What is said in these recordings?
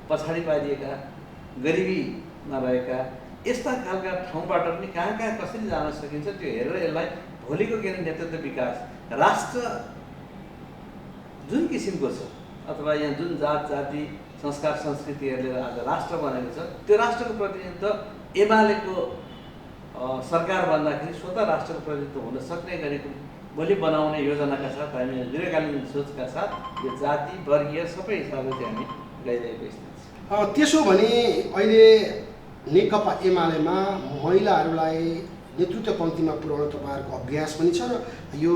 पछाडि पारिएका गरिबीमा रहेका यस्ता खालका ठाउँबाट पनि कहाँ कहाँ कसरी जान सकिन्छ त्यो हेरेर यसलाई भोलिको के नेतृत्व विकास राष्ट्र जुन किसिमको छ अथवा यहाँ जुन जात जाति संस्कार संस्कृतिहरूले आज राष्ट्र बनेको छ त्यो राष्ट्रको प्रतिनिधित्व एमालेको सरकार बन्दाखेरि स्वतः राष्ट्रको प्रतिनिधित्व हुन सक्ने गरेको भोलि बनाउने योजनाका साथ हामी दीर्घकालीन सोचका साथ यो जाति वर्गीय सबै हिसाबले चाहिँ हामी गइरहेको स्थिति छ। त्यसो भने अहिले नेकपा एमालेमा महिलाहरूलाई नेतृत्व पङ्क्तिमा पुर्याउन तपाईँहरूको अभ्यास पनि छ र यो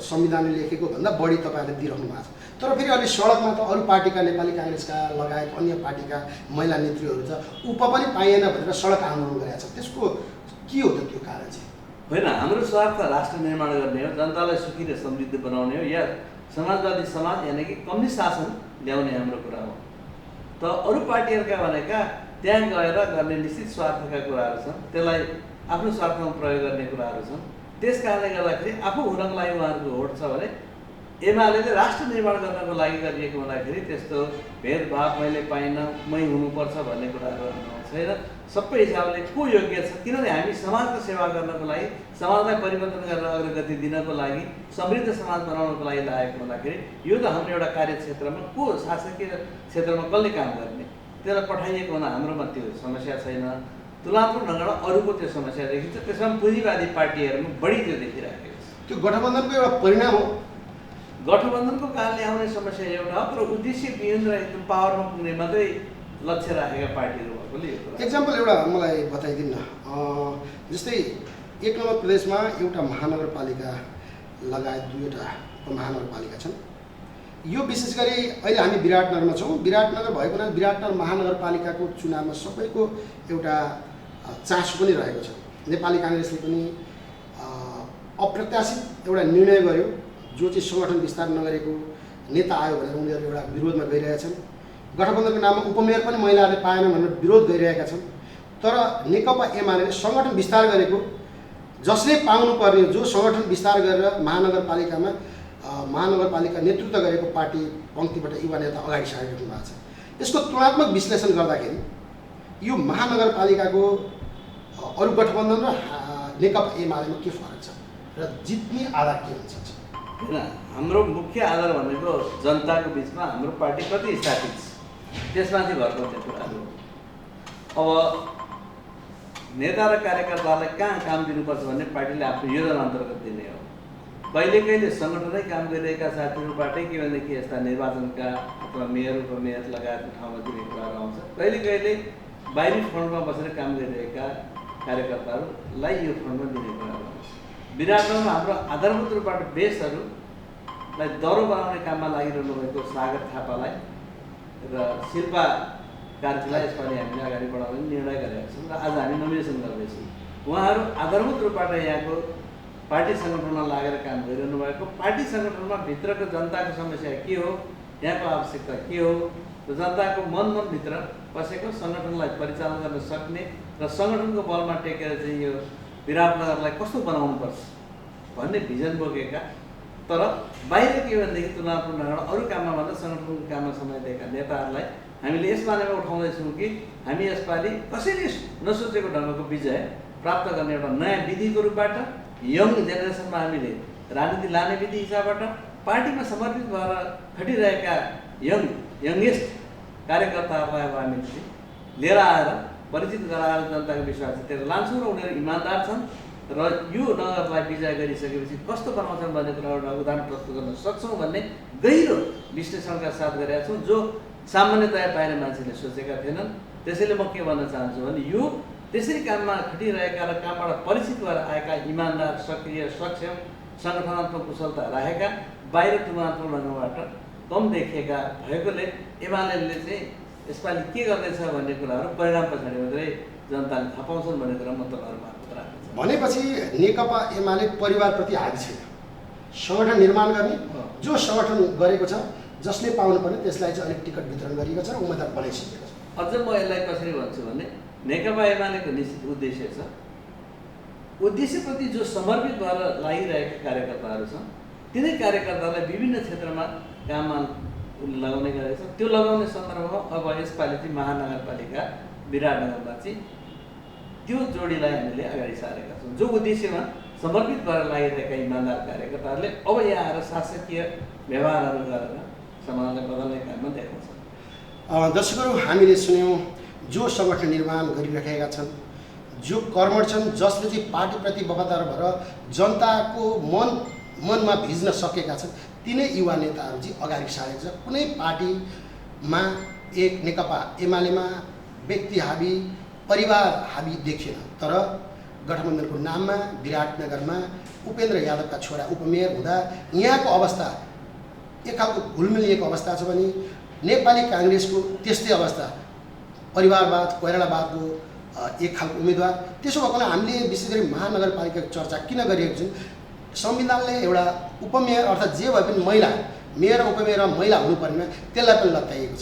संविधानले लेखेको भन्दा बढी तपाईँहरूले दिइरहनु भएको छ। तर फेरि अहिले सडकमा त अरू पार्टीका नेपाली काङ्ग्रेसका लगायत अन्य पार्टीका महिला नेत्रीहरू छ उप पनि पाइएन भनेर सडक आन्दोलन गरेका छ। त्यसको के हो त त्यो कारण चाहिँ? होइन, हाम्रो स्वार्थ राष्ट्र निर्माण गर्ने हो, जनतालाई सुखी र समृद्ध बनाउने हो या समाजवादी समाज यानि कि कम्युनिस्ट शासन ल्याउने हाम्रो कुरा हो। त अरू पार्टीहरूका भनेका त्यहाँ गएर गर्ने निश्चित स्वार्थका कुराहरू छन्, त्यसलाई आफ्नो स्वार्थमा प्रयोग गर्ने कुराहरू छन्। त्यस कारणले गर्दाखेरि आफू हुनको लागि उहाँहरूको होड छ भने एमाले राष्ट्र निर्माण गर्नको लागि गरिएको हुँदाखेरि त्यस्तो भेदभाव मैले पाइनँ मै हुनुपर्छ भन्ने कुराहरू छैन। सबै हिसाबले को योग्य छ, किनभने हामी समाजको सेवा गर्नको लागि समाजलाई परिवर्तन गरेर अग्रगति दिनको लागि समृद्ध समाज बनाउनको लागि लागेको हुँदाखेरि यो त हाम्रो एउटा कार्यक्षेत्रमा को शासकीय क्षेत्रमा कसले काम गर्ने त्यसलाई पठाइएको हुँदा हाम्रोमा त्यो समस्या छैन। तुलनात्मक ढङ्गमा अरूको त्यो समस्या देखिन्छ, त्यसमा पुँजीवादी पार्टीहरूमा बढी त्यो देखिराखेको छ। त्यो गठबन्धनको एउटा परिणाम हो। गठबन्धनको कारणले आउने समस्या एउटा हो, तर उद्देश्यविहीन र एकदम पावरमा पुग्ने मात्रै लक्ष्य राखेका पार्टीहरू भएकोले यो कुरा। एक्जाम्पल एउटा मलाई बताइदिनु न, जस्तै 1 नम्बर प्रदेशमा एउटा महानगरपालिका लगायत 2वटा उपमहानगरपालिका छन्। यो विशेष गरी अहिले हामी विराटनगरमा छौँ। विराटनगर भएको हुनाले विराटनगर महानगरपालिकाको चुनावमा सबैको एउटा चासो पनि रहेको छ। नेपाली काङ्ग्रेसले पनि अप्रत्याशित एउटा निर्णय गर्यो, जो चाहिँ सङ्गठन विस्तार नगरेको नेता आयो भनेर उनीहरू एउटा विरोधमा गइरहेका छन्। गठबन्धनको नाममा उपमेयर पनि महिलाहरूले पाएनन् भनेर विरोध गरिरहेका छन्। तर नेकपा एमाले सङ्गठन विस्तार गरेको, जसले पाउनुपर्ने, जो सङ्गठन विस्तार गरेर महानगरपालिका नेतृत्व गरेको पार्टी पङ्क्तिबाट युवा नेता अगाडि सारिराख्नु भएको छ। यसको तुलनात्मक विश्लेषण गर्दाखेरि यो महानगरपालिकाको अरू गठबन्धन र नेकपा एमालेमा के फरक छ र जित्ने आधार के हुन्छ? होइन, हाम्रो मुख्य आधार भनेको जनताको बिचमा हाम्रो पार्टी कति स्थापित छ त्यसमाथि भर पर्ने कुराहरू हो। अब नेता र कार्यकर्तालाई कहाँ काम दिनुपर्छ भन्ने पार्टीले आफ्नो योजना अन्तर्गत दिने हो। कहिले कहिले सङ्गठनै काम गरिरहेका साथीहरूबाटै के भनेदेखि यस्ता निर्वाचनका अथवा मेयर उपमेयर लगायतको ठाउँमा दिने कुराहरू आउँछ। कहिले कहिले बाहिरी फन्डमा बसेर काम गरिरहेका कार्यकर्ताहरूलाई यो फन्डमा दिने कुराहरू आउँछ। विराटनगरमा हाम्रो आधारभूत रूपबाट बेसहरूलाई दह्रो बनाउने काममा लागिरहनु भएको सागर थापालाई र शिल्पा कार्कीलाई यसपालि हामीले अगाडि बढाउने निर्णय गरेका छौँ र आज हामी नोमिनेसन गर्दैछौँ। उहाँहरू आधारभूत रूपबाट यहाँको पार्टी सङ्गठनमा लागेर काम गरिरहनु भएको, पार्टी सङ्गठनमा भित्रको जनताको समस्या के हो, यहाँको आवश्यकता के हो र जनताको मनभित्र पसेको सङ्गठनलाई परिचालन गर्न सक्ने र सङ्गठनको बलमा टेकेर चाहिँ यो विराटनगरलाई कस्तो बनाउनुपर्छ भन्ने भिजन बोकेका, तर बाहिर के भनेदेखि तुलनात्मक ढङ्गमा अरू काममा भन्दा सङ्गठनको काममा समय दिएका नेताहरूलाई हामीले यस बारेमा उठाउँदैछौँ कि हामी यसपालि कसैले नसोचेको ढङ्गको विजय प्राप्त गर्ने एउटा नयाँ विधिको रूपबाट यङ जेनेरेसनमा हामीले राजनीति लाने विधि हिसाबबाट पार्टीमा समर्पित भएर खटिरहेका यङ्गेस्ट कार्यकर्ताहरूलाई अब हामीले लिएर आएर परिचित गराएर जनताको विश्वास जितेर लान्छौँ र उनीहरू इमान्दार छन् र यो नगरलाई विजय गरिसकेपछि कस्तो बनाउँछन् भन्ने कुरा एउटा उदाहरण प्रस्तुत गर्न सक्छौँ भन्ने गहिरो विश्लेषणका साथ गरेका छौँ, जो सामान्यतया बाहिर मान्छेले सोचेका थिएनन्। त्यसैले म के भन्न चाहन्छु भने यो त्यसरी काममा खटिरहेका र कामबाट परिचित भएर आएका इमान्दार, सक्रिय, सक्षम, सङ्गठनात्मक कुशलता राखेका, बाहिर तुलनात्मक ढङ्गबाट कम देखिएका भएकोले एमाले चाहिँ यसपालि के गर्दैछ भन्ने कुराहरू परिणाम पछाडि मात्रै जनताले थाहा पाउँछन् भन्ने कुरा म तपाईँहरू मार्फत राख्छु। भनेपछि नेकपा एमाले परिवारप्रति हाबी छैन, सङ्गठन निर्माण गर्ने, जो सङ्गठन गरेको छ, जसले पाउनुपर्ने त्यसलाई चाहिँ अलिक टिकट वितरण गरिएको छ र उम्मेदवार बनाइसकेको छ। अझ म यसलाई कसरी भन्छु भने नेकपा एमालेको निश्चित उद्देश्य छ, उद्देश्यप्रति जो समर्पित भएर लागिरहेका कार्यकर्ताहरू छन् तिनै कार्यकर्तालाई विभिन्न क्षेत्रमा काममा उसले लगाउने गरेको छ। त्यो लगाउने सन्दर्भमा अब यसपालि चाहिँ महानगरपालिका विराटनगरमा चाहिँ त्यो जोडीलाई हामीले अगाडि सारेका छौँ, जो उद्देश्यमा समर्पित भएर लागिरहेका इमान्दार कार्यकर्ताहरूले अब यहाँ आएर शासकीय व्यवहारहरू गरेर समाजलाई बदल्ने काममा देखाउँछ। दर्शकहरू, हामीले सुन्यौँ जो सङ्गठन निर्माण गरिरहेका छन्, जो कर्मठ छन्, जसले चाहिँ पार्टीप्रति वफादार भएर जनताको मनमा भिज्न सकेका छन्, तिनै युवा नेताहरू चाहिँ अगाडि सारेको छ। कुनै पार्टीमा एक नेकपा एमालेमा व्यक्ति हाबी, परिवार हाबी देखिएन। तर गठबन्धनको नाममा विराटनगरमा उपेन्द्र यादवका छोरा उपमेयर हुँदा यहाँको अवस्था एक खालको घुलमिलिएको अवस्था छ भने नेपाली काङ्ग्रेसको त्यस्तै अवस्था, परिवारवाद, कोइरालावादको एक खालको उम्मेदवार। त्यसो भएकोले हामीले विशेष गरी महानगरपालिकाको चर्चा किन गरिएको छौँ? संविधानले एउटा उपमेयर अर्थात् जे भए पनि महिला, मेयर र उपमेयर महिला हुनुपर्नेमा त्यसलाई पनि लत्याइएको छ।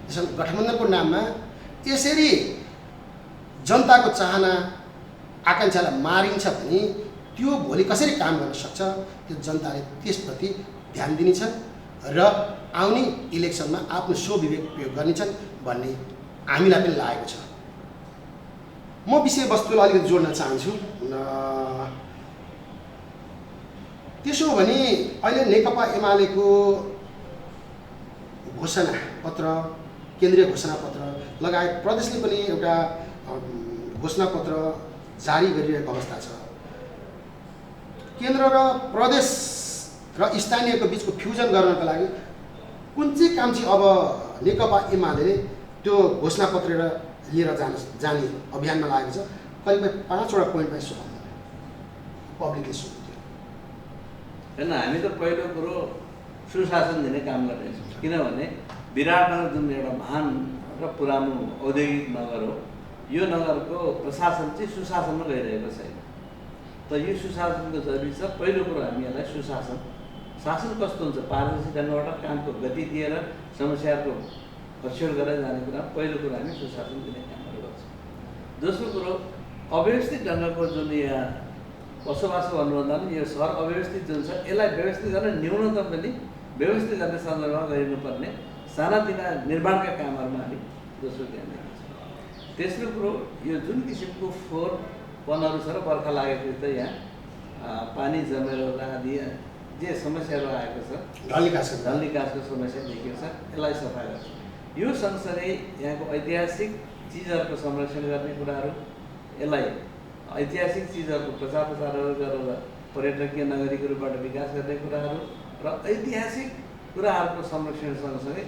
त्यसो गठबन्धनको नाममा यसरी जनताको चाहना आकाङ्क्षालाई मारिन्छ भने त्यो भोलि कसरी काम गर्न सक्छ? त्यो जनताले त्यसप्रति ध्यान दिनेछ र आउने इलेक्सनमा आफ्नो स्वविवेक प्रयोग गर्नेछन् भन्ने हामीलाई पनि लागेको छ। म विषयवस्तुलाई अलिकति जोड्न चाहन्छु। त्यसो हो भने अहिले नेकपा एमालेको घोषणापत्र, केन्द्रीय घोषणापत्र लगायत प्रदेशले पनि एउटा घोषणापत्र जारी गरिरहेको अवस्था छ। केन्द्र र प्रदेश र स्थानीयको बिचको फ्युजन गर्नको लागि कुन चाहिँ काम चाहिँ अब नेकपा एमाले त्यो घोषणापत्र लिएर जाने अभियानमा लागेको छ? करिब 5वटा पोइन्टमा यसो भन्नु पब्लिकले सुन्थ्यो। होइन, हामी त पहिलो कुरो सुशासन दिने काम गर्नेछौँ। किनभने विराटनगर जुन एउटा महान र पुरानो औद्योगिक नगर हो, यो नगरको प्रशासन चाहिँ सुशासनमा गइरहेको छैन। त यो सुशासनको जरुरी छ। पहिलो कुरो हामी यसलाई सुशासन, शासन कस्तो हुन्छ, पारदर्शी ढङ्गबाट कामको गति दिएर समस्याहरूको हस्योड गरेर जाने कुरा पहिलो कुरो हामी सुशासन दिने कामहरू गर्छौँ। दोस्रो कुरो अव्यवस्थित ढङ्गको जुन यहाँ बसोबासो भन्नुभन्दा पनि यो सहर अव्यवस्थित जुन छ यसलाई व्यवस्थित गर्न न्यूनतम पनि व्यवस्थित गर्ने सन्दर्भमा गरिनुपर्ने सानातिना निर्माणका कामहरूमा हामी दोस्रो ध्यान दिएको छौँ। तेस्रो कुरो यो जुन किसिमको फोहोर वनहरू छ र बर्खा लागेपछि त यहाँ पानी जमेर आदि जे समस्याहरू आएको छ, ढल निकासको समस्या देखिएको छ, यसलाई सफा गर्छ। यो सँगसँगै यहाँको ऐतिहासिक चिजहरूको संरक्षण गर्ने कुराहरू, यसलाई ऐतिहासिक चिजहरूको प्रचार प्रसारहरू गरेर पर्यटकीय नगरीको रूपबाट विकास गर्ने कुराहरू र ऐतिहासिक कुराहरूको संरक्षण सँगसँगै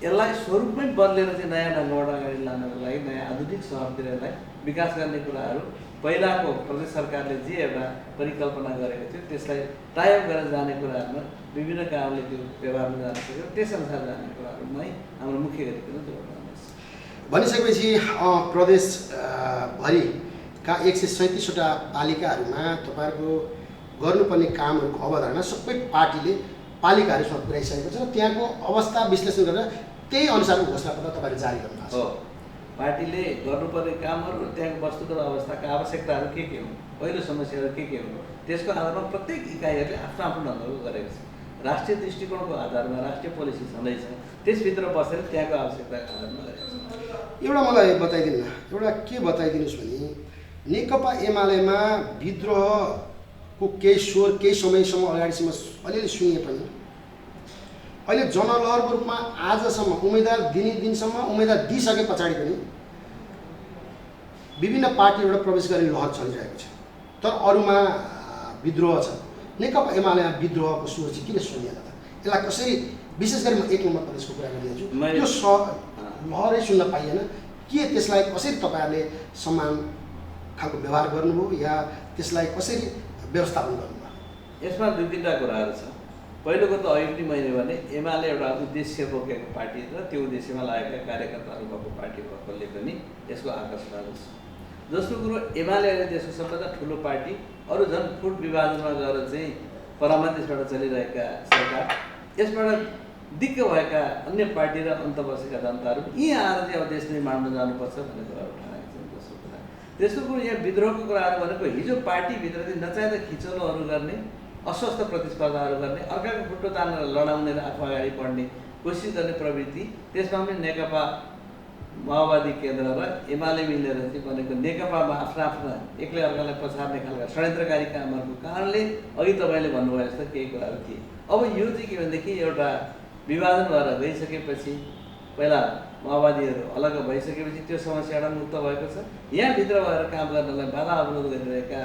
यसलाई स्वरूपमै बदलेर चाहिँ नयाँ ढङ्गबाट अगाडि लानको लागि नयाँ आधुनिक सहरतिर यसलाई विकास गर्ने कुराहरू पहिलाको प्रदेश सरकारले जे एउटा परिकल्पना गरेको थियो त्यसलाई टाइप गरेर जाने कुराहरूमा विभिन्न कारणले त्यो व्यवहारमा जान सक्यो, त्यसअनुसार जाने कुराहरूमै हाम्रो मुख्य गरिकन जोड गर्नेछ। भनिसकेपछि प्रदेशभरिका 137वटा पालिकाहरूमा तपाईँहरूको गर्नुपर्ने कामहरूको अवधारणा सबै पार्टीले पालिकाहरूसँग पुर्याइसकेको छ र त्यहाँको अवस्था विश्लेषण गरेर त्यही अनुसारको घोषणापत्र तपाईँले जारी गर्नुभएको छ। पार्टीले गर्नुपर्ने कामहरू र त्यहाँको वस्तुगत अवस्थाका आवश्यकताहरू के हुन्, पहिलो समस्याहरू के हुन्, त्यसको आधारमा प्रत्येक इकाइहरूले आफ्नो आफ्नो ढङ्गको गरेको छ। राष्ट्रिय दृष्टिकोणको आधारमा राष्ट्रिय पोलिसी छँदैछ, त्यसभित्र बसेर त्यहाँको आवश्यकताको आधारमा गरेको छ। एउटा मलाई बताइदिनु न, एउटा के बताइदिनुहोस् भने नेकपा एमालेमा विद्रोहको केही स्वर केही समयसम्म अगाडिसम्म अलिअलि सुनिए पनि अहिले जनलहरको रूपमा आजसम्म उम्मेदवार दिने दिनसम्म उम्मेदवार दिइसके पछाडि पनि विभिन्न पार्टीबाट प्रवेश गर्ने लहर चलिरहेको छ। तर अरूमा विद्रोह छ, नेकपा एमालेमा विद्रोहको स्वर चाहिँ किन सुनिएन त? यसलाई कसरी, विशेष गरी म 1 नम्बर प्रदेशको कुरा गरिदिन्छु, त्यो लहरै सुन्न पाइएन के? त्यसलाई कसरी तपाईँहरूले समान खालको व्यवहार गर्नुभयो या त्यसलाई कसरी व्यवस्थापन गर्नुभयो? यसमा 2-3टा कुराहरू छ। पहिलोको त अहिले पनि मैले भने एमाले एउटा उद्देश्य बोकेको पार्टी र त्यो उद्देश्यमा लागेका कार्यकर्ताहरू भएको पार्टी भएकोले पनि यसको आकर्षणहरू छ। दोस्रो कुरो, एमाले अहिले देशको सबभन्दा ठुलो पार्टी, अरू झन् फुट विभाजनमा गएर चाहिँ परामर्शबाट चलिरहेका सरकार, यसबाट दिक्क भएका अन्य पार्टी र अन्त बसेका जनताहरू यहाँ आएर चाहिँ अब देश निर्माणमा जानुपर्छ भन्ने कुरा उठाएका छन्। दोस्रो कुरा, तेस्रो कुरो, यहाँ विद्रोहको कुराहरू भनेको हिजो पार्टीभित्र चाहिँ नचाहिँदा खिचलोहरू गर्ने, अस्वस्थ प्रतिस्पर्धाहरू गर्ने, अर्काको खुट्टो तानेर लडाउने र आफू अगाडि बढ्ने कोसिस गर्ने प्रवृत्ति, त्यसमा पनि नेकपा माओवादी केन्द्र र एमाले मिलेर चाहिँ बनेको नेकपामा आफ्ना एक्लै अर्कालाई पछार्ने खालका षड्यन्त्रकारी कामहरूको कारणले अघि तपाईँले भन्नुभयो जस्तो केही कुराहरू थिए। अब यो चाहिँ के भनेदेखि एउटा विभाजन भएर गइसकेपछि, पहिला माओवादीहरू अलग भइसकेपछि त्यो समस्याबाट मुक्त भएको छ। यहाँभित्र भएर काम गर्नलाई बाधा अवरोध गरिरहेका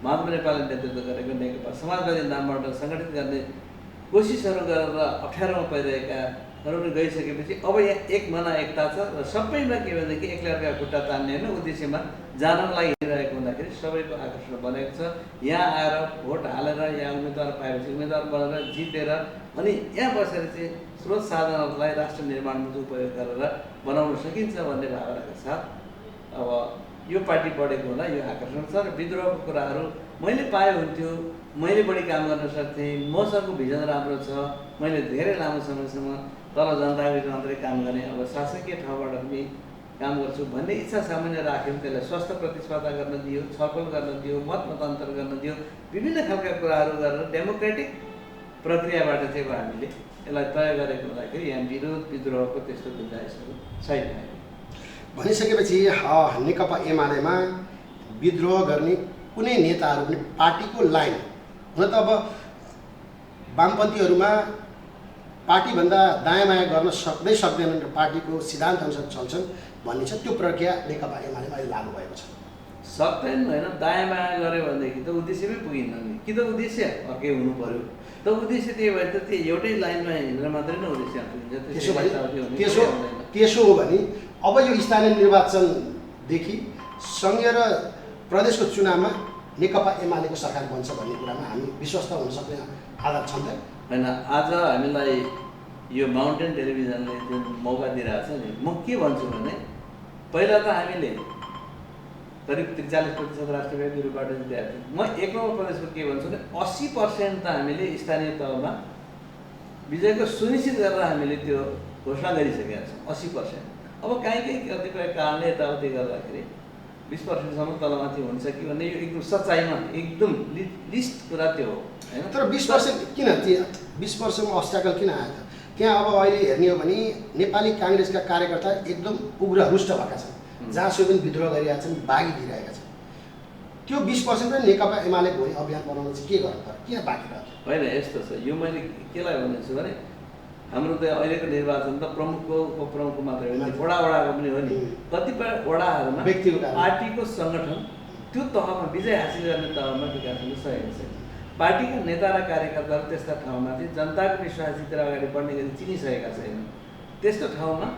महात्मा नेपालले नेतृत्व गरेको नेकपा समाजवादी नामबाट सङ्गठित गर्ने कोसिसहरू गरेर अप्ठ्यारोमा परिरहेकाहरू गइसकेपछि अब यहाँ एक मना एकता छ र सबैमा के भनेदेखि एक्लै अर्का खुट्टा तान्ने होइन उद्देश्यमा जानको लागि हिँडिरहेको हुँदाखेरि सबैको आकर्षण बनेको छ। यहाँ आएर भोट हालेर यहाँ उम्मेदवार पाएपछि उम्मेदवार बनेर जितेर अनि यहाँ बसेर चाहिँ स्रोत साधनहरूलाई राष्ट्र निर्माणमा उपयोग गरेर बनाउन सकिन्छ भन्ने भावनाका साथ अब यो पार्टी बढेको हुँदा यो आकर्षण छ। र विद्रोहको कुराहरू मैले पाए हुन्थ्यो, मैले बढी काम गर्न सक्थेँ, मसँगको भिजन राम्रो छ, मैले धेरै लामो समयसम्म तल जनताको मात्रै काम गर्ने, अब शासकीय ठाउँबाट पनि काम गर्छु भन्ने इच्छा सामान्य राख्यौँ। त्यसलाई स्वस्थ प्रतिस्पर्धा गर्न दियो, छलफल गर्न दियो, मत मतान्तर गर्न दियो, विभिन्न खालका कुराहरू गरेर डेमोक्रेटिक प्रक्रियाबाट चाहिँ अब हामीले यसलाई तय गरेको हुँदाखेरि यहाँ विरोध विद्रोहको त्यस्तो गुन्जाइसहरू छैन। भनिसकेपछि नेकपा एमालेमा विद्रोह गर्ने कुनै नेताहरू पनि पार्टीको लाइन हुन त अब वामपन्थीहरूमा पार्टीभन्दा दायाँ बायाँ गर्न सक्दैनन् र पार्टीको सिद्धान्त अनुसार चल्छन् भन्ने छ। त्यो प्रक्रिया नेकपा एमालेमा अहिले लागू भएको छ। सक्दैन होइन, दायाँ बायाँ गऱ्यो भनेदेखि त उद्देश्यमै पुगिन्न नि, कि त उद्देश्य अर्कै हुनु पऱ्यो। त उद्देश्य त्यही भए त त्यो एउटै लाइनमा हिँडेर मात्रै नै उद्देश्य पुगिन्छ। त्यसो हो भने अब यो स्थानीय निर्वाचनदेखि सङ्घीय र प्रदेशको चुनावमा नेकपा एमालेको सरकार बन्छ भन्ने कुरामा हामी विश्वस्त हुन सक्ने आधार छन् त होइन। आज हामीलाई यो माउन्टेन टेलिभिजनले जुन मौका दिइरहेछ नि, म के भन्छु भने पहिला त हामीले करिब 43% राष्ट्रव्यापी रूपबाट जितेका थियौँ। म 1 नम्बर प्रदेशको के भन्छु भने 80% त हामीले स्थानीय तहमा विजयको सुनिश्चित गरेर हामीले त्यो घोषणा गरिसकेका छौँ। 80%। अब कहीँ कतिपय कारणले यताउति गर्दाखेरि 20% तलमाथि हुन्छ कि भन्ने यो एकदम सच्चाइमा एकदम लिस्ट कुरा त्यो हो होइन। तर 20% किन 20%मा अब्स्ट्याकल किन आयो त? त्यहाँ अब अहिले हेर्ने हो भने नेपाली काङ्ग्रेसका कार्यकर्ता एकदम उग्र रुष्ट भएका छन्, जहाँसुकै पनि विद्रोह गरिरहेका छन्, बागी दिइरहेका छन्। त्यो 20% पनि नेकपा एमाले भोलि अभियान बनाउनु चाहिँ के गर्नु पर्यो, किन बाँकी रह्यो? होइन यस्तो छ, यो मैले केलाई भन्दैछु भने हाम्रो त अहिलेको निर्वाचन त प्रमुखको उपप्रमुखको मात्रै होइन, वडाको पनि हो नि। कतिपय वडाहरूमा पार्टीको सङ्गठन त्यो तहमा विजय हासिल गर्ने तहमा विकास हुन सकेको छैन। पार्टीका नेता र कार्यकर्ताहरू त्यस्ता ठाउँमा चाहिँ जनताको विश्वास जितेर अगाडि बढ्ने गरी चिनिसकेका छैनन्। त्यस्तो ठाउँमा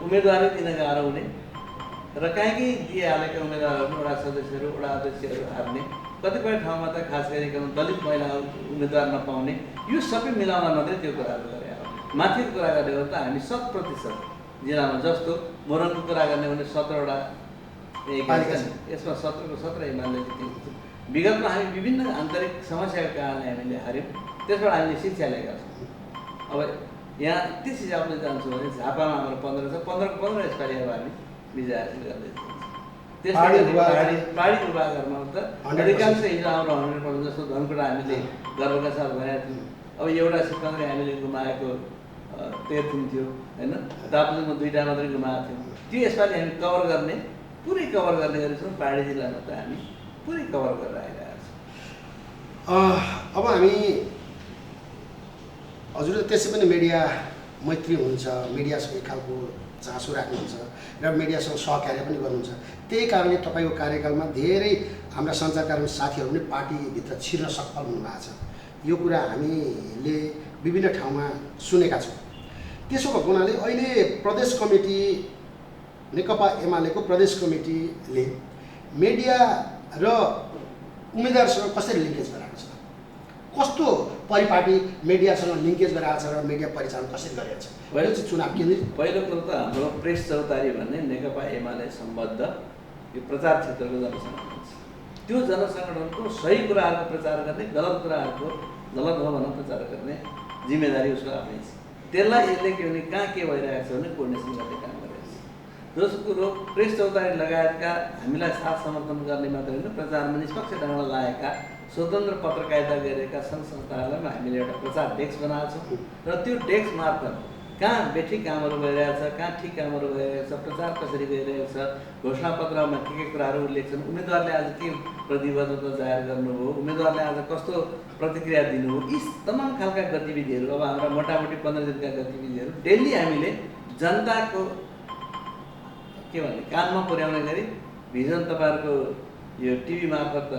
उम्मेदवारै दिन गाह्रो हुने र कहीँ दिइहालेका उम्मेदवारहरू वडा सदस्यहरू वडा अध्यक्षहरू हार्ने, कतिपय ठाउँमा त खास गरिकन दलित महिला उम्मेदवार नपाउने, यो सबै मिलाउन मात्रै त्यो कुराहरू गरे। माथिको कुरा गर्ने हो त हामी 100% जिल्लामा, जस्तो मोरङको कुरा गर्ने भने 17वटा यसमा 17को 17 एमाले जितेको छ। विगतमा हामी विभिन्न आन्तरिक समस्याको कारणले हामीले हार्यौँ, त्यसबाट हामीले शिक्षा लिएका छौँ। अब यहाँ त्यस हिसाबले जान्छु भने झापामा हाम्रो 15 छ, 15को 15 यसपालि अब हामी विजय हासिल गर्दैछौँ। त्यसै पहाडी भूभागहरूमा त अधिकांश हिजो हाम्रो 100% जस्तो धनकुटा हामीले गर्वका साथ भनेका थियौँ। अब एउटा सिट मात्रै हामीले गुमाएको तेह्रथुम थियो होइन, दार्जिलिङमा 2टा मात्रै गुमाएको थियौँ। त्यो यसपालि हामी कभर गर्ने, पुरै कभर गर्ने गरेछौँ। पहाडी जिल्लामा त हामी पुरै कभर गरेर आइरहेको छौँ। अब हामी हजुर त्यसै पनि मिडिया मैत्री हुनुहुन्छ, मिडियासँग एक खालको चासो राख्नुहुन्छ र मिडियासँग सहकार्य पनि गर्नुहुन्छ। त्यही कारणले तपाईँको कार्यकालमा धेरै हाम्रा सञ्चारकर्मी साथीहरू पनि पार्टीभित्र छिर्न सफल हुनुभएको छ। यो कुरा हामीले विभिन्न ठाउँमा सुनेका छौँ। त्यसो भएको हुनाले अहिले प्रदेश कमिटी, नेकपा एमालेको प्रदेश कमिटीले मिडिया र उम्मेदवारसँग कसरी लिङ्केज गराएको छ? कस्तो परिपाटी मिडियासँग लिङ्केज गराएको छ र मिडिया परिचालन कसरी गरेको छ? पहिलो चाहिँ चुनाव केन्द्रित। पहिलो कुरो त हाम्रो प्रेस चौतारी भन्ने नेकपा एमाले सम्बद्ध यो प्रचार क्षेत्रको जनसङ्गठन छ। त्यो जनसङ्गठनको सही कुराहरूको प्रचार गर्ने, गलत कुराहरूको गलत हो भनेर प्रचार गर्ने जिम्मेदारी उसको आफ्नै छ। त्यसलाई यसले के भने कहाँ के भइरहेको छ भने कोर्डिनेसन गर्ने काम गरेको छ। दोस्रो कुरो प्रेस चौतारी लगायतका हामीलाई साथ समर्थन गर्ने मात्रै होइन, प्रचारमा निष्पक्ष ढङ्गमा लागेका स्वतन्त्र पत्रकारिता गरेका सङ्घ संस्थाहरूलाई हामीले एउटा प्रचार डेस्क बनाएको छौँ र त्यो डेस्क मार्फत कहाँ बेठिक कामहरू भइरहेछ, कहाँ ठिक कामहरू भइरहेको छ, प्रचार कसरी गइरहेको छ, घोषणापत्रमा के कुराहरू उल्लेख छन्, उम्मेदवारले आज के प्रतिबद्धता जाहेर गर्नुभयो, उम्मेदवारले आज कस्तो प्रतिक्रिया दिनुभयो, यी तमाम खालका गतिविधिहरू अब हाम्रा मोटामोटी 15 दिनका गतिविधिहरू डेली हामीले जनताको के भन्ने कानमा पुर्याउने गरी भिजन तपाईँहरूको यो टिभी मार्फत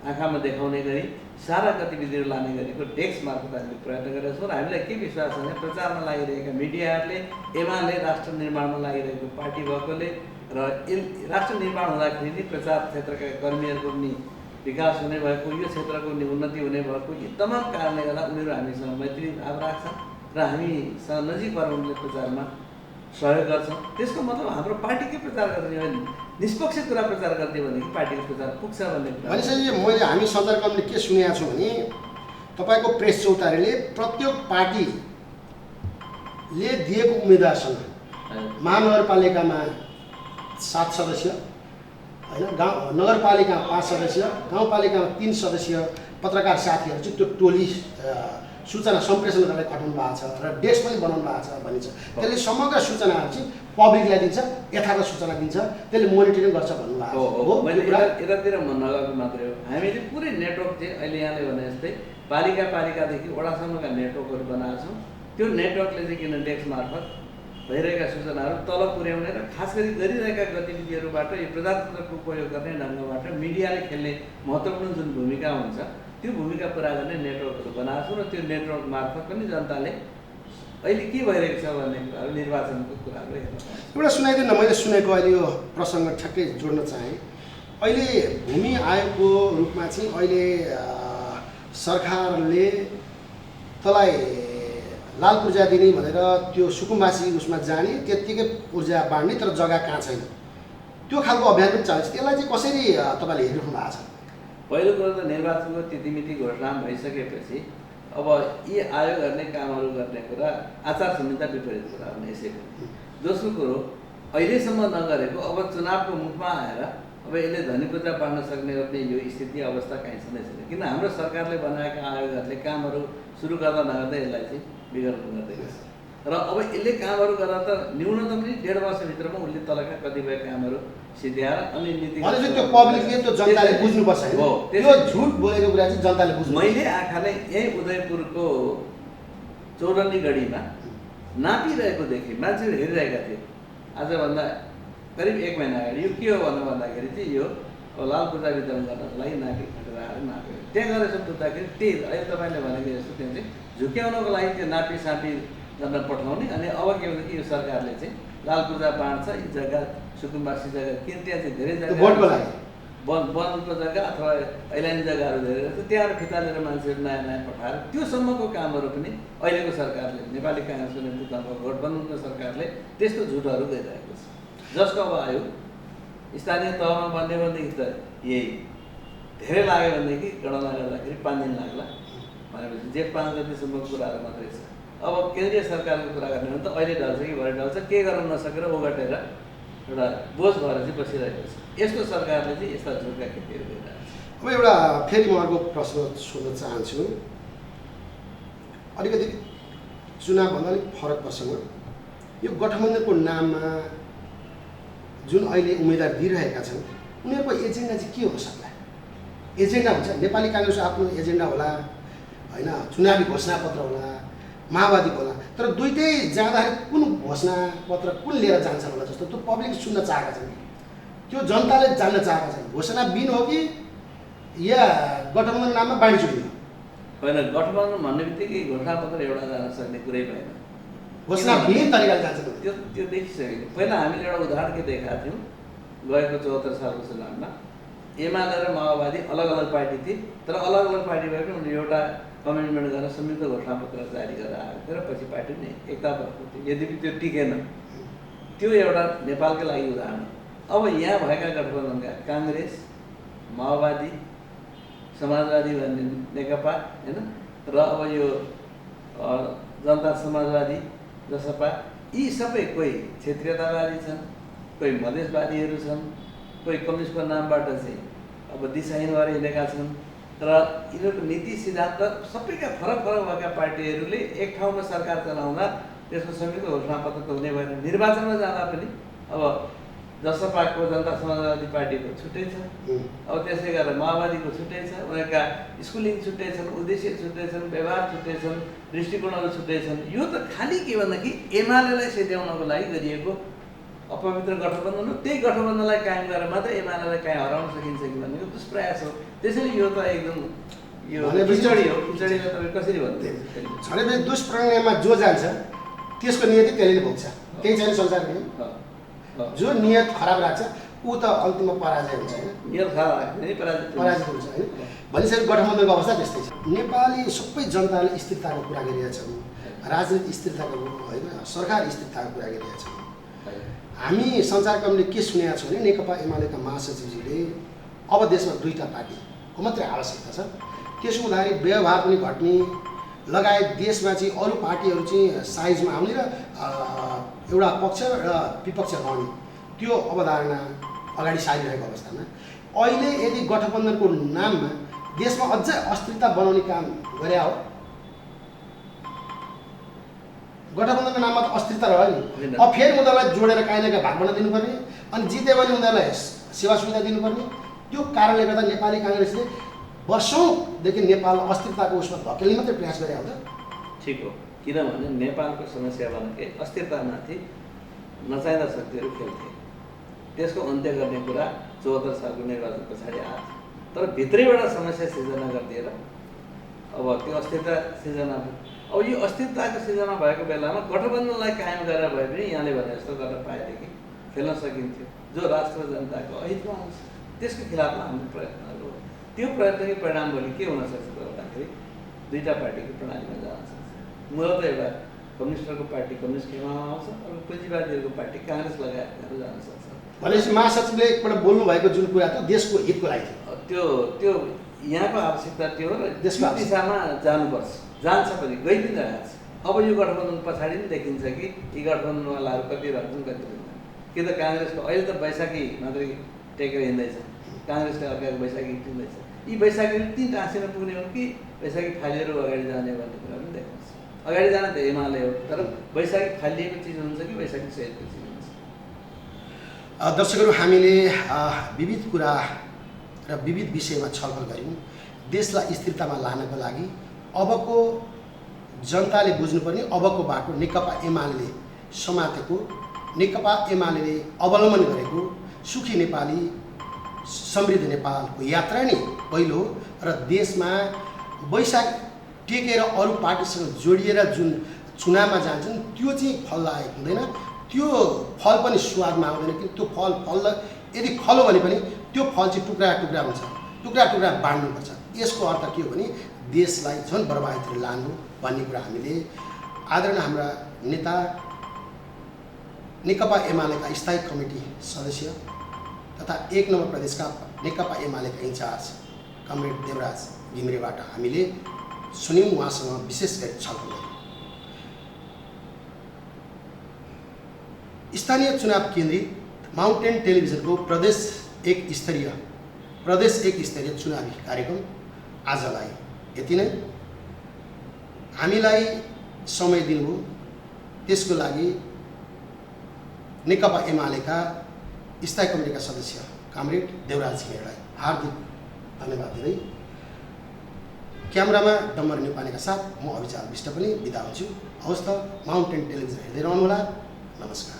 आँखामा देखाउने गरी सारा गतिविधिहरू लाने गरेको डेस्क मार्फत हामीले प्रयत्न गरेका छौँ र हामीलाई के विश्वास छ भने प्रचारमा लागिरहेका मिडियाहरूले एमाले राष्ट्र निर्माणमा लागिरहेको पार्टी भएकोले र राष्ट्र निर्माण हुँदाखेरि नि प्रचार क्षेत्रका कर्मीहरूको पनि विकास हुने भएको, यो क्षेत्रको पनि उन्नति हुने भएको, यी तमाम कारणले गर्दा उनीहरू हामीसँग मैत्री भाव राख्छन् र हामीसँग नजिक भएर उनीहरूले प्रचारमा सहयोग गर्छौँ। त्यसको मतलब हाम्रो पार्टीकै प्रचार गर्ने हो, निष्पक्ष कुरा प्रचार गर्ने भनेदेखि पार्टीको प्रचार पुग्छ भन्ने कुरा। भनेपछि मैले हामी सञ्चारकर्मीले के सुनेका छौँ भने तपाईँको प्रेस चौतारीले प्रत्येक पार्टीले दिएको उम्मेदवारसँग महानगरपालिकामा 7 सदस्य होइन, गाउँ नगरपालिकामा 5 सदस्य, गाउँपालिकामा 3 सदस्य पत्रकार साथीहरू चाहिँ त्यो टोली सूचना सम्प्रेषण गरेर पठाउनु भएको छ र डेस्क पनि बनाउनु भएको छ भनिन्छ। त्यसले समग्र सूचनाहरू चाहिँ पब्लिकलाई दिन्छ, यथार्थ सूचना दिन्छ, त्यसले मोनिटरिङ गर्छ भन्नुभएको हो। मैले यतातिर नगएको मात्रै हो, हामीले पुरै नेटवर्क चाहिँ अहिले यहाँले भने जस्तै पालिकादेखि वडासम्मका नेटवर्कहरू बनाएको छौँ। त्यो नेटवर्कले चाहिँ किन डेस्क मार्फत भइरहेका सूचनाहरू तल पुर्याउने र खास गरी गरिरहेका गतिविधिहरूबाट यो प्रजातन्त्रको उपयोग गर्ने ढङ्गबाट मिडियाले खेल्ने महत्त्वपूर्ण जुन भूमिका हुन्छ त्यो भूमिका पुरा गर्ने नेटवर्कहरू बनाएको छौँ र त्यो नेटवर्क मार्फत पनि जनताले अहिले के भइरहेको छ भन्ने कुराहरू, निर्वाचनको कुराहरू हेर्न पाउँछ। एउटा सुनाइदिनु न, मैले सुनेको अहिले यो प्रसङ्ग ठ्याक्कै जोड्न चाहेँ। अहिले भूमि आयोगको रूपमा चाहिँ अहिले सरकारले तँलाई लाल पूर्जा दिने भनेर त्यो सुकुम्बासी उसमा जाने, त्यत्तिकै ऊर्जा बाँड्ने, तर जग्गा कहाँ छैन, त्यो खालको अभियान पनि चल्छ। त्यसलाई चाहिँ कसरी तपाईँले हेरिराख्नु भएको छ? पहिलो कुरो त निर्वाचनको तिथिमिति घोषणा भइसकेपछि अब यी आयोगहरूले कामहरू गर्ने कुरा आचार संहिता विपरीत कुरा हुने यसैको। दोस्रो कुरो अहिलेसम्म नगरेको अब चुनावको मुखमा आएर अब यसले धनीपूर्जा बाँड्न सक्ने गर्ने यो स्थिति अवस्था कहीँ छँदै छैन, किन हाम्रो सरकारले बनाएका आयोगहरूले कामहरू सुरु गर्दा नगर्दै यसलाई चाहिँ बिगार्नु गर्दै गएको छ र अब यसले कामहरू गर्दा त न्यूनतम पनि 1.5 वर्षभित्रमा उसले तलका कतिपय कामहरू सिद्ध्याएर अनि नीति त्यो पब्लिकले त्यो जनताले बुझ्नुपर्छ हो, त्यो झुट बोलेको कुरा चाहिँ जनताले बुझ्नु। मैले आँखाले यही उदयपुरको चौरनी गढीमा नापिरहेको देखेँ, मान्छेहरू हेरिरहेका थिए। आजभन्दा करिब 1 महिना अगाडि यो के हो भन्दाखेरि चाहिँ यो लाल पूर्जा वितरण गर्नको लागि नापी खटेर आएर नापेको। त्यहाँ गएर यसो बुझ्दाखेरि त्यही अहिले तपाईँले भनेको जस्तो त्यहाँ चाहिँ झुक्याउनको लागि त्यो नापी सापी गर्न पठाउने, अनि अब के हुन्छ कि यो सरकारले चाहिँ लाल पूर्जा बाँड्छ, यी जग्गा सुकुम्बासी जग्गा किन त्यहाँ चाहिँ धेरै जग्गा वनको जग्गा अथवा ऐलानी जग्गाहरू धेरै रहेछ, त्यहाँबाट फितालेर मान्छेहरू नयाँ नयाँ पठाएर त्योसम्मको कामहरू पनि अहिलेको सरकारले, नेपाली काङ्ग्रेसको नेतृत्वमा गठबन्धनको सरकारले त्यस्तो झुटहरू गरिरहेको छ। जसको अब आयो स्थानीय तहमा बन्ने भनेदेखि त यही धेरै लाग्यो भनेदेखि गणना गर्दाखेरि 5 दिन लाग्ला भनेपछि जेठ 5 गतिसम्मको कुराहरू मात्रै छ। अब केन्द्रीय सरकारको कुरा गर्ने भने त अहिले ढल्छ कि भरे ढल्छ, के गर्न नसकेर ओगटेर एउटा बोझ भएर चाहिँ बसिरहेको छ। यस्तो सरकारले चाहिँ यस्ता झुटका खेतीहरू गरिरहेको छ। अब एउटा फेरि म अर्को प्रश्न सोध्न चाहन्छु, अलिकति चुनावभन्दा अलिक फरक प्रसङ्ग। यो गठबन्धनको नाममा जुन अहिले उम्मेदवार दिइरहेका छन् उनीहरूको एजेन्डा चाहिँ के हुन सक्ला? एजेन्डा हुन्छ, नेपाली काङ्ग्रेसको आफ्नो एजेन्डा होला होइन, चुनावी घोषणापत्र होला, माओवादी होला, तर दुइटै जाँदाखेरि कुन घोषणापत्र कुन लिएर जान्छ होला जस्तो त्यो पब्लिक सुन्न चाहेका छन्, त्यो जनताले जान्न चाहेका छन्। घोषणा बिन हो कि या गठबन्धन नाममा बाँडीचुँडी हो? होइन, गठबन्धन भन्ने बित्तिकै घोषणापत्र एउटा जान सक्ने कुरै भएन, घोषणा बिन तरिकाले जान्छ त्यो देखिसकेको। पहिला हामीले एउटा उदाहरण के देखाएको थियौँ, गएको 74 सालको चुनावमा एमाले र माओवादी अलग अलग पार्टी थिए, तर अलग अलग पार्टी भए पनि उनीहरूले एउटा कमिटमेन्ट गरेर संयुक्त घोषणापत्र जारी गरेर आएको थियो र पछि पार्टी नै एकता भएको थियो, यद्यपि त्यो टिकेन। त्यो एउटा नेपालकै लागि उदाहरण हो। अब यहाँ भएका गठबन्धनका काङ्ग्रेस, माओवादी, समाजवादी भन्ने नेकपा होइन, र अब यो जनता समाजवादी जसपा, यी सबै कोही क्षेत्रीयतावादी छन्, कोही मधेसवादीहरू छन्, कोही कम्युनिस्टको नामबाट चाहिँ अब दिशाहीन भएर हिँडेका छन्, र यिनीहरूको नीति सिद्धान्त सबैका फरक फरक भएका पार्टीहरूले एक ठाउँमा सरकार चलाउँदा त्यसको संयुक्त घोषणापत्र त हुने भएन। निर्वाचनमा जाँदा पनि अब जसपाको जनता समाजवादी पार्टीको छुट्टै छ, अब त्यसै गरेर माओवादीको छुट्टै छ, उनीहरूका स्कुलिङ छुट्टै छन्, उद्देश्य छुट्टै छन्, व्यवहार छुट्टै छन्, दृष्टिकोणहरू छुट्टै छन्। यो त खालि के भन्दाखेरि एमालेलाई सेट्याउनको लागि गरिएको अपवित्र गठबन्धन हो। त्यही गठबन्धनलाई कायम गरेर मात्रै एमालेलाई काहीँ हराउन सकिन्छ कि भन्ने दुष्प्रयास हो। त्यसैले यो त एकदम यो खिचडी हो। खिचडीलाई तपाईँ कसरी भन्नुहुन्छ? भनेपछि दुष्प्रणयमा जो जान्छ त्यसको नियति त्यसले भोग्छ। त्यही छैन संसारको नियम। जो नियत खराब राख्छ ऊ त अन्तिममा पराजय हुन्छ होइन, नियत खराब राख्ने पराजित हुन्छ होइन। भनिसकेको गठबन्धनको अवस्था त्यस्तै छ। नेपाली सबै जनताले स्थिरताको कुरा गरिरहेछन्, राजनीतिक स्थिरताको होइन, सरकार स्थिरताको कुरा गरिरहेछन्। हामी सञ्चारकर्मीले के सुनेका छौँ भने नेकपा एमालेका महासचिवजीले अब देशमा दुईवटा पार्टीको मात्रै आवश्यकता छ, त्यसो हुँदाखेरि व्यवहार पनि घट्ने लगायत देशमा चाहिँ अरू पार्टीहरू चाहिँ साइजमा आउने र एउटा पक्ष र विपक्ष रहने त्यो अवधारणा अगाडि सारिरहेको अवस्थामा अहिले यदि गठबन्धनको नाममा देशमा अझै अस्थिरता बनाउने काम गरे हो, गठबन्धनको नाममा त अस्थिरता रह्यो नि। अब फेरि उनीहरूलाई जोडेर काहीँ न काहीँ भाग बन्न दिनुपर्ने, अनि जित्यो भने उनीहरूलाई सेवा सुविधा दिनुपर्ने। त्यो कारणले गर्दा नेपाली काङ्ग्रेसले वर्षौँदेखि नेपाल अस्थिरताको उसमा धकेल्ने मात्रै प्रयास गरे हो त। ठिक हो, किनभने नेपालको समस्या भनेकै अस्थिरतामाथि नचाहिँदा शक्तिहरू खेल्थे। त्यसको अन्त्य गर्ने कुरा 74 सालको निर्वाचन पछाडि आयो। तर भित्रैबाट समस्या सिर्जना गरिदिएर अब त्यो अस्थिरता सिर्जना भयो। अब यो अस्थिरताको सिर्जना भएको बेलामा गठबन्धनलाई कायम गरेर भए पनि यहाँले भने जस्तो गर्न पाएदेखि खेल्न सकिन्थ्यो, जो राष्ट्र जनताको अहितमा आउँछ। त्यसको खिलाफमा हाम्रो प्रयत्नहरू हो। त्यो प्रयत्नकै परिणाम भोलि के हुनसक्छ त भन्दाखेरि दुईवटा पार्टीको प्रणालीमा जान सक्छ। मूलत एउटा कम्युनिस्टहरूको पार्टी कम्युनिस्ट खेमामा आउँछ, अर्को पुँजीवादीहरूको पार्टी काङ्ग्रेस लगायतहरू जान सक्छ। भनेपछि महासचिवले एकपल्ट बोल्नुभएको जुन कुरा थियो देशको हितको लागि थियो, त्यो यहाँको आवश्यकता त्यो हो र त्यसको दिशामा जानुपर्छ, जान्छ पनि, गइ पनि रहेको छ। अब यो गठबन्धन पछाडि पनि देखिन्छ कि यी गठबन्धनवालाहरू कति रहन्छन् कति रहन्छन्। कि त काङ्ग्रेसको अहिले त बैशाखी मात्रै टेकेर हिँड्दैछ, काङ्ग्रेसले अर्काको बैशाखी टिप्दैछ। यी बैशाखीले ती टाँसिन पुग्ने हो कि बैशाखी फालिएर अगाडि जाने भन्ने कुरा पनि देखाउँछ। अगाडि जान त एमाले हो, तर बैशाखी फालिएको चिज हुन्छ कि बैशाखी सहितको चिज हुन्छ। दर्शकहरू, हामीले विविध कुरा र विविध विषयमा छलफल गऱ्यौँ। देशलाई स्थिरतामा लानको लागि अबको जनताले बुझ्नुपर्ने अबको बाटो नेकपा एमाले समातेको, नेकपा एमाले अवलम्बन गरेको सुखी नेपाली समृद्ध नेपालको यात्रा नै पहिलो र देशमा बैशाख टेकेर अरू पार्टीसँग जोडिएर जुन चुनावमा जान्छन् त्यो चाहिँ फलदायक हुँदैन। त्यो फल पनि स्वादमा आउँदैन कि त्यो फल यदि फलो भने पनि त्यो फल चाहिँ टुक्रा टुक्रा हुन्छ, टुक्रा टुक्रा बाँड्नुपर्छ। यसको अर्थ के हो भने देशलाई झन् बर्बादतिर लानु भन्ने कुरा हामीले आदरणीय हाम्रा नेता नेकपा एमालेका स्थायी कमिटी सदस्य तथा 1 नम्बर प्रदेशका नेकपा एमालेका इन्चार्ज कमरेड देवराज घिमिरेबाट हामीले सुन्यौँ। उहाँसँग विशेष गरी छलफल गऱ्यौँ। स्थानीय चुनाव केन्द्रित माउन्टेन टेलिभिजनको प्रदेश एक स्तरीय चुनावी कार्यक्रम आजलाई यति नै। हामीलाई समय दिनुभयो त्यसको लागि नेकपा एमालेका स्थायी कमिटीका सदस्य कामरेड देवराज घिमिरेलाई हार्दिक धन्यवाद दिँदै क्यामेरामा डम्बर नेपालीका साथ म अभिचार विष्ट पनि बिदा हुन्छु। हवस् त, माउन्टेन टेलिभिजन हेर्दै रहनुहोला। नमस्कार।